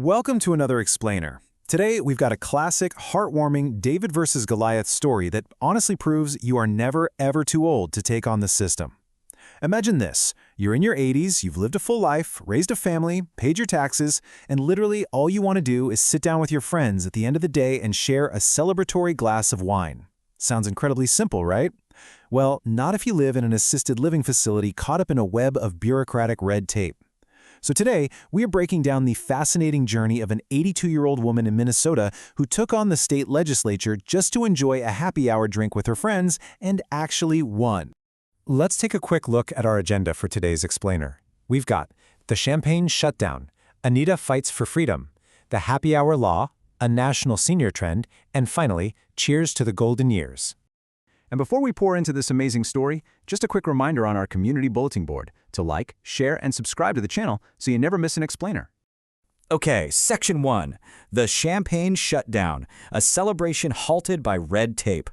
Welcome to another Explainer. Today, we've got a classic, heartwarming David versus Goliath story that honestly proves you are never, ever too old to take on the system. Imagine this. You're in your 80s, you've lived a full life, raised a family, paid your taxes, and literally all you want to do is sit down with your friends at the end of the day and share a celebratory glass of wine. Sounds incredibly simple, right? Well, not if you live in an assisted living facility caught up in a web of bureaucratic red tape. So today, we are breaking down the fascinating journey of an 82-year-old woman in Minnesota who took on the state legislature just to enjoy a happy hour drink with her friends and actually won. Let's take a quick look at our agenda for today's Explainer. We've got the Champagne Shutdown, Anita Fights for Freedom, the Happy Hour Law, a national senior trend, and finally, cheers to the golden years. And before we pour into this amazing story, just a quick reminder on our community bulletin board to like, share, and subscribe to the channel so you never miss an Explainer. Okay, Section 1, the Champagne Shutdown, a celebration halted by red tape.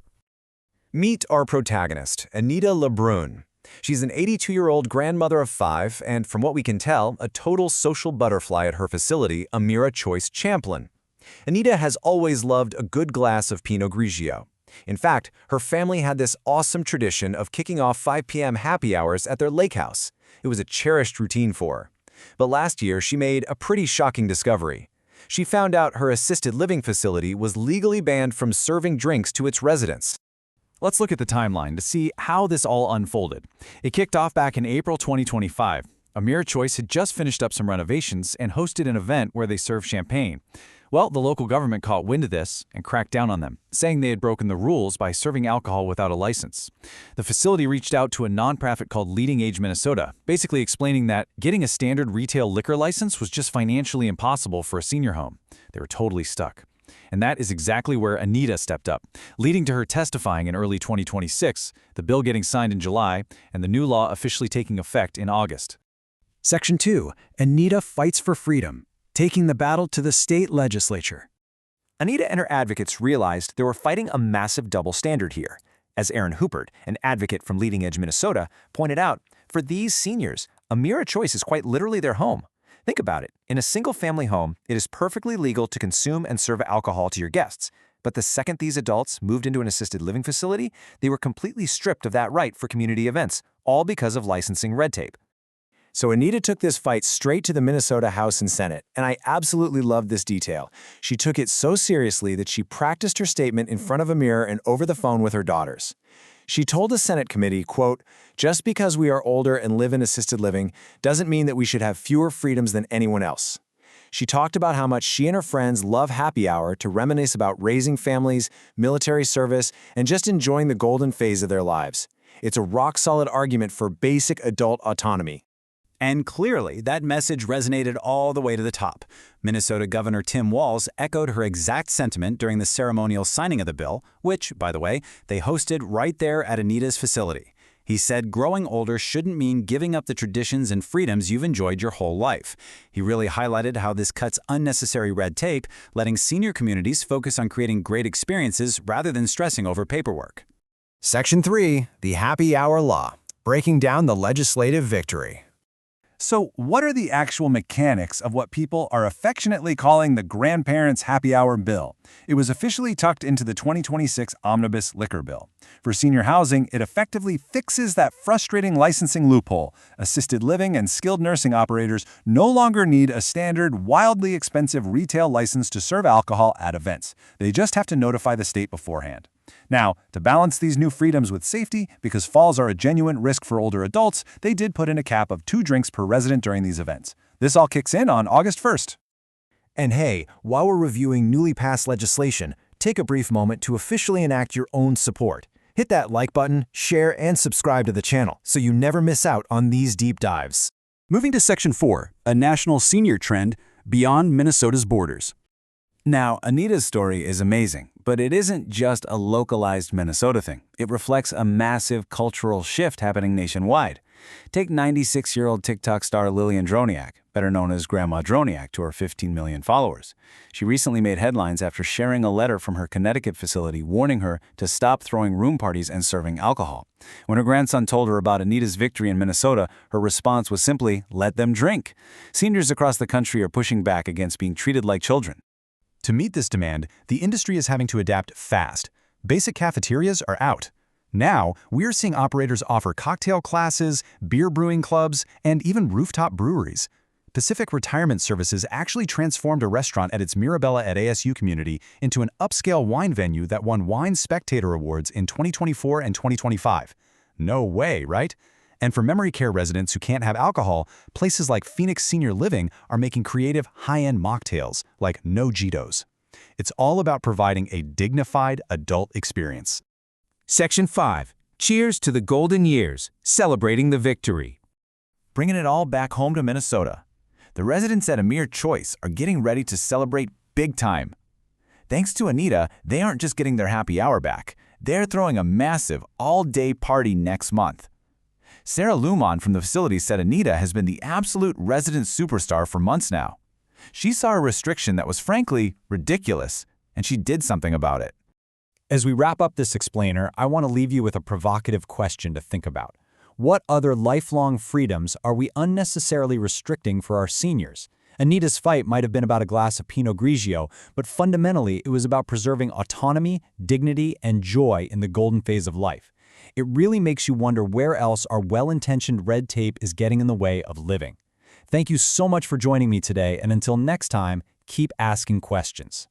Meet our protagonist, Anita LeBrun. She's an 82-year-old grandmother of 5 and, from what we can tell, a total social butterfly at her facility, Amira Choice Champlin. Anita has always loved a good glass of Pinot Grigio. In fact, her family had this awesome tradition of kicking off 5 p.m. happy hours at their lake house. It was a cherished routine for her. But last year, she made a pretty shocking discovery. She found out her assisted living facility was legally banned from serving drinks to its residents. Let's look at the timeline to see how this all unfolded. It kicked off back in April 2025. Amira Choice had just finished up some renovations and hosted an event where they served champagne. Well, the local government caught wind of this and cracked down on them, saying they had broken the rules by serving alcohol without a license. The facility reached out to a nonprofit called Leading Age Minnesota, basically explaining that getting a standard retail liquor license was just financially impossible for a senior home. They were totally stuck. And that is exactly where Anita stepped up, leading to her testifying in early 2026, the bill getting signed in July, and the new law officially taking effect in August. Section 2, Anita Fights for Freedom, taking the battle to the state legislature. Anita and her advocates realized they were fighting a massive double standard here. As Aaron Hoopert, an advocate from Leading Edge Minnesota, pointed out, for these seniors, Amira Choice is quite literally their home. Think about it. In a single-family home, it is perfectly legal to consume and serve alcohol to your guests. But the second these adults moved into an assisted living facility, they were completely stripped of that right for community events, all because of licensing red tape. So Anita took this fight straight to the Minnesota House and Senate, and I absolutely love this detail. She took it so seriously that she practiced her statement in front of a mirror and over the phone with her daughters. She told a Senate committee, quote, "Just because we are older and live in assisted living doesn't mean that we should have fewer freedoms than anyone else." She talked about how much she and her friends love happy hour to reminisce about raising families, military service, and just enjoying the golden phase of their lives. It's a rock-solid argument for basic adult autonomy. And clearly, that message resonated all the way to the top. Minnesota Governor Tim Walz echoed her exact sentiment during the ceremonial signing of the bill, which, by the way, they hosted right there at Anita's facility. He said growing older shouldn't mean giving up the traditions and freedoms you've enjoyed your whole life. He really highlighted how this cuts unnecessary red tape, letting senior communities focus on creating great experiences rather than stressing over paperwork. Section 3, the Happy Hour Law, breaking down the legislative victory. So what are the actual mechanics of what people are affectionately calling the Grandparents' Happy Hour Bill? It was officially tucked into the 2026 Omnibus Liquor Bill. For senior housing, it effectively fixes that frustrating licensing loophole. Assisted living and skilled nursing operators no longer need a standard, wildly expensive retail license to serve alcohol at events. They just have to notify the state beforehand. Now, to balance these new freedoms with safety, because falls are a genuine risk for older adults, they did put in a cap of 2 drinks per resident during these events. This all kicks in on August 1st. And hey, while we're reviewing newly passed legislation, take a brief moment to officially enact your own support. Hit that like button, share, and subscribe to the channel so you never miss out on these deep dives. Moving to Section 4, a national senior trend beyond Minnesota's borders. Now, Anita's story is amazing, but it isn't just a localized Minnesota thing. It reflects a massive cultural shift happening nationwide. Take 96-year-old TikTok star Lillian Droniak, better known as Grandma Droniak to her 15 million followers. She recently made headlines after sharing a letter from her Connecticut facility warning her to stop throwing room parties and serving alcohol. When her grandson told her about Anita's victory in Minnesota, her response was simply, "Let them drink." Seniors across the country are pushing back against being treated like children. To meet this demand, the industry is having to adapt fast. Basic cafeterias are out. Now, we're seeing operators offer cocktail classes, beer brewing clubs, and even rooftop breweries. Pacific Retirement Services actually transformed a restaurant at its Mirabella at ASU community into an upscale wine venue that won Wine Spectator Awards in 2024 and 2025. No way, right? And for memory care residents who can't have alcohol, places like Phoenix Senior Living are making creative, high-end mocktails, like No Jitos. It's all about providing a dignified adult experience. Section 5. Cheers to the Golden Years, celebrating the victory. Bringing it all back home to Minnesota. The residents at Amira Choice are getting ready to celebrate big time. Thanks to Anita, they aren't just getting their happy hour back. They're throwing a massive, all-day party next month. Sarah Lumon from the facility said Anita has been the absolute resident superstar for months now. She saw a restriction that was frankly ridiculous, and she did something about it. As we wrap up this explainer, I want to leave you with a provocative question to think about. What other lifelong freedoms are we unnecessarily restricting for our seniors? Anita's fight might have been about a glass of Pinot Grigio, but fundamentally it was about preserving autonomy, dignity, and joy in the golden phase of life. It really makes you wonder where else our well-intentioned red tape is getting in the way of living. Thank you so much for joining me today, and until next time, keep asking questions.